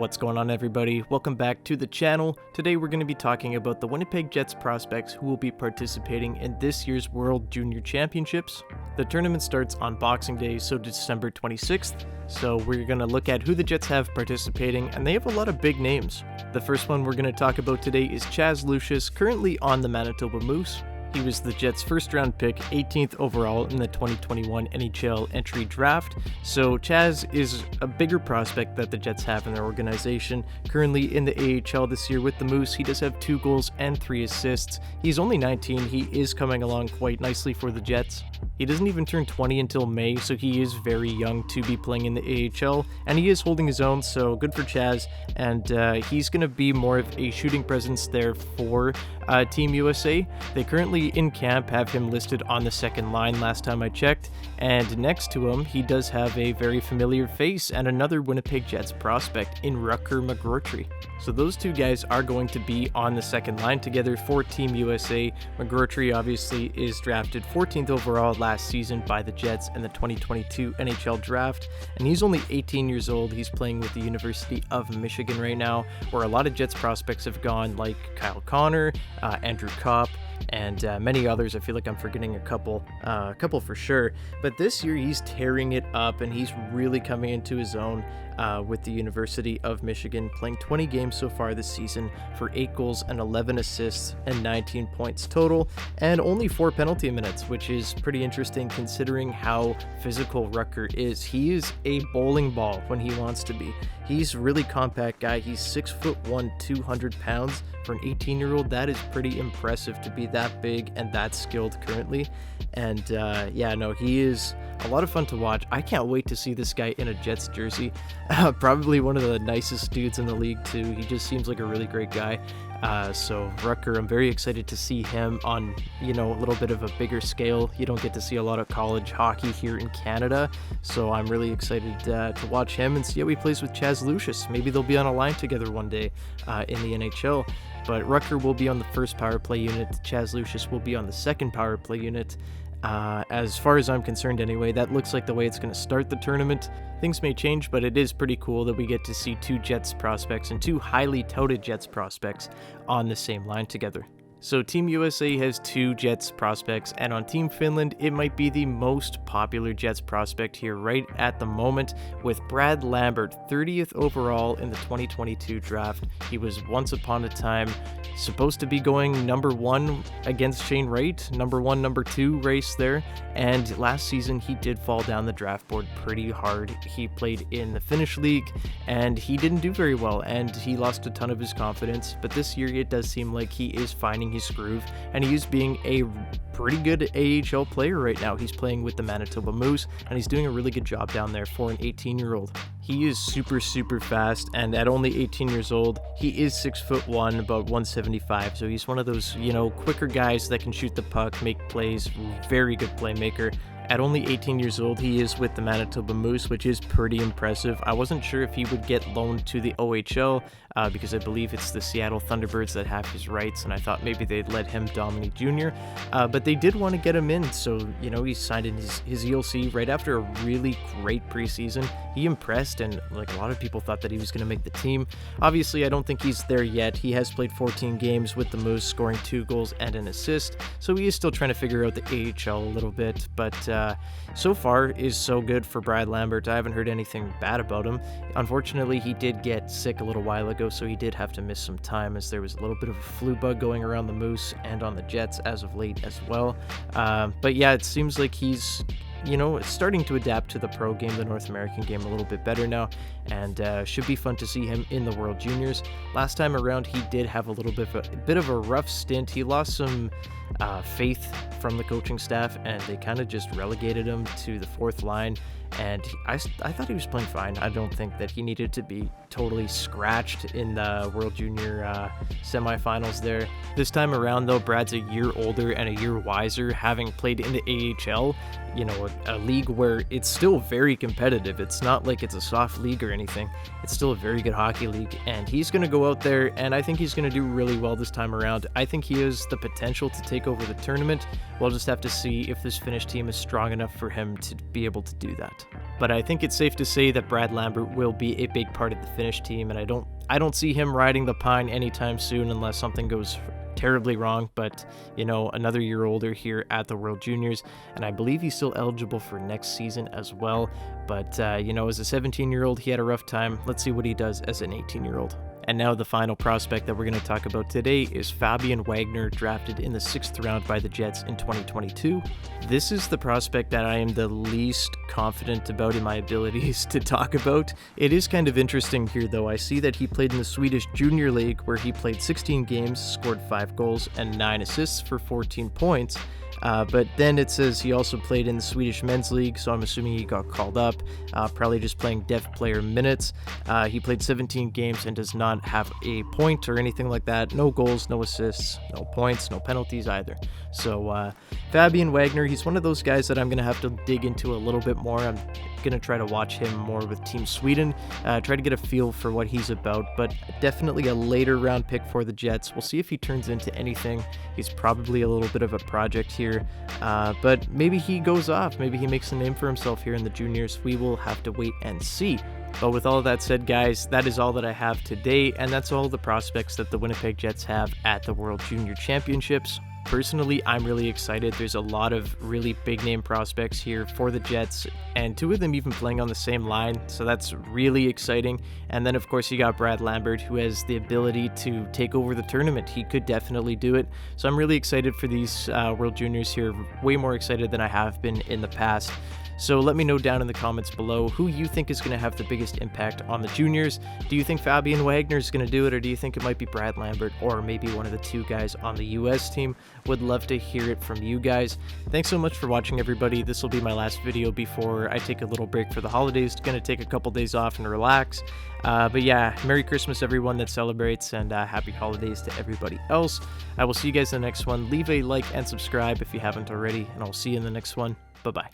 What's going on, everybody? Welcome back to the channel. Today we're going to be talking about the Winnipeg Jets prospects who will be participating in this year's World Junior Championships. The tournament starts on Boxing Day, so December 26th. So we're going to look at who the Jets have participating, and they have a lot of big names. The first one we're going to talk about today is Chaz Lucius, currently on the Manitoba Moose. He was the Jets' first-round pick, 18th overall in the 2021 NHL entry draft, so Chaz is a bigger prospect that the Jets have in their organization. Currently in the AHL this year with the Moose, he does have 2 goals and 3 assists. He's only 19, he is coming along quite nicely for the Jets. He doesn't even turn 20 until May, so he is very young to be playing in the AHL, and he is holding his own, so good for Chaz, and he's going to be more of a shooting presence there for Team USA. They currently in camp have him listed on the second line last time I checked, and next to him he does have a very familiar face and another Winnipeg Jets prospect in Rucker McGroarty. So those two guys are going to be on the second line together for Team USA. McGroarty obviously is drafted 14th overall last season by the Jets in the 2022 NHL draft, and he's only 18 years old. He's playing with the University of Michigan right now, where a lot of Jets prospects have gone, like Kyle Connor, Andrew Kopp, and many others. I feel like I'm forgetting a couple for sure, but this year he's tearing it up and he's really coming into his own with the University of Michigan, playing 20 games so far this season for 8 goals and 11 assists and 19 points total, and only 4 penalty minutes, which is pretty interesting considering how physical Rucker is. He is a bowling ball when he wants to be. He's a really compact guy. He's 6'1", 200 pounds. For an 18-year-old, that is pretty impressive to be that big and that skilled currently. And he is a lot of fun to watch. I can't wait to see this guy in a Jets jersey. Probably one of the nicest dudes in the league too. He just seems like a really great guy. So Rucker, I'm very excited to see him on, a little bit of a bigger scale. You don't get to see a lot of college hockey here in Canada, so I'm really excited to watch him and see how he plays with Chaz Lucius. Maybe they'll be on a line together one day in the NHL. But Rucker will be on the first power play unit. Chaz Lucius will be on the second power play unit. As far as I'm concerned anyway, that looks like the way it's going to start the tournament. Things may change, but it is pretty cool that we get to see 2 Jets prospects and 2 highly touted Jets prospects on the same line together. So Team USA has 2 Jets prospects, and on Team Finland, it might be the most popular Jets prospect here right at the moment, with Brad Lambert, 30th overall in the 2022 draft. He was once upon a time supposed to be going number 1 against Shane Wright, number 1, number 2 race there, and last season he did fall down the draft board pretty hard. He played in the Finnish league, and he didn't do very well, and he lost a ton of his confidence, but this year it does seem like he is finding his groove, and he is being a pretty good AHL player right now. He's playing with the Manitoba Moose, and he's doing a really good job down there for an 18-year-old. He is super fast, and at only 18 years old, he is 6'1", about 175, so he's one of those, quicker guys that can shoot the puck, make plays, very good playmaker. At only 18 years old, he is with the Manitoba Moose, which is pretty impressive. I wasn't sure if he would get loaned to the OHL because I believe it's the Seattle Thunderbirds that have his rights, and I thought maybe they'd let him dominate junior. But they did want to get him in, so, he signed in his ELC right after a really great preseason. He impressed, and a lot of people thought that he was going to make the team. Obviously, I don't think he's there yet. He has played 14 games with the Moose, scoring 2 goals and an assist, so he is still trying to figure out the AHL a little bit, but so far is so good for Brad Lambert. I haven't heard anything bad about him. Unfortunately, he did get sick a little while ago, so he did have to miss some time as there was a little bit of a flu bug going around the Moose and on the Jets as of late as well. But yeah, it seems like he's starting to adapt to the pro game, the North American game, a little bit better now, and should be fun to see him in the World Juniors. Last time around, he did have a little bit of a rough stint. He lost some faith from the coaching staff, and they kind of just relegated him to the 4th line, and I thought he was playing fine. I don't think that he needed to be totally scratched in the World Junior semifinals there. This time around, though, Brad's a year older and a year wiser, having played in the AHL, a league where it's still very competitive. It's not like it's a soft league or anything. It's still a very good hockey league, and he's going to go out there, and I think he's going to do really well this time around. I think he has the potential to take over the tournament. We'll just have to see if this Finnish team is strong enough for him to be able to do that. list. But I think it's safe to say that Brad Lambert will be a big part of the Finnish team, and I don't see him riding the pine anytime soon unless something goes terribly wrong. But, you know, another year older here at the World Juniors, and I believe he's still eligible for next season as well. But, you know, as a 17-year-old, he had a rough time. Let's see what he does as an 18-year-old. And now the final prospect that we're going to talk about today is Fabian Wagner, drafted in the 6th round by the Jets in 2022. This is the prospect that I am the least confident about in my abilities to talk about. It is kind of interesting here, though. I see that he played in the Swedish Junior League, where he played 16 games, scored 5 goals, and 9 assists for 14 points. But then it says he also played in the Swedish Men's League, so I'm assuming he got called up, probably just playing deaf player minutes. He played 17 games and does not have a point or anything like that. No goals, no assists, no points, no penalties either. So Fabian Wagner, he's one of those guys that I'm going to have to dig into a little bit more. I'm going to try to watch him more with Team Sweden, try to get a feel for what he's about, but definitely a later round pick for the Jets. We'll see if he turns into anything. He's probably a little bit of a project here, but maybe he goes off. Maybe he makes a name for himself here in the juniors. We will have to wait and see. But with all of that said, guys, that is all that I have today, and that's all the prospects that the Winnipeg Jets have at the World Junior Championships. Personally, I'm really excited. There's a lot of really big name prospects here for the Jets, and 2 of them even playing on the same line, so that's really exciting. And then, of course, you got Brad Lambert, who has the ability to take over the tournament. He could definitely do it. So I'm really excited for these World Juniors here, way more excited than I have been in the past. So let me know down in the comments below who you think is going to have the biggest impact on the juniors. Do you think Fabian Wagner is going to do it, or do you think it might be Brad Lambert, or maybe one of the 2 guys on the US team? Would love to hear it from you guys. Thanks so much for watching, everybody. This will be my last video before I take a little break for the holidays. Going to take a couple days off and relax. But yeah, Merry Christmas everyone that celebrates, and Happy Holidays to everybody else. I will see you guys in the next one. Leave a like and subscribe if you haven't already, and I'll see you in the next one. Bye-bye.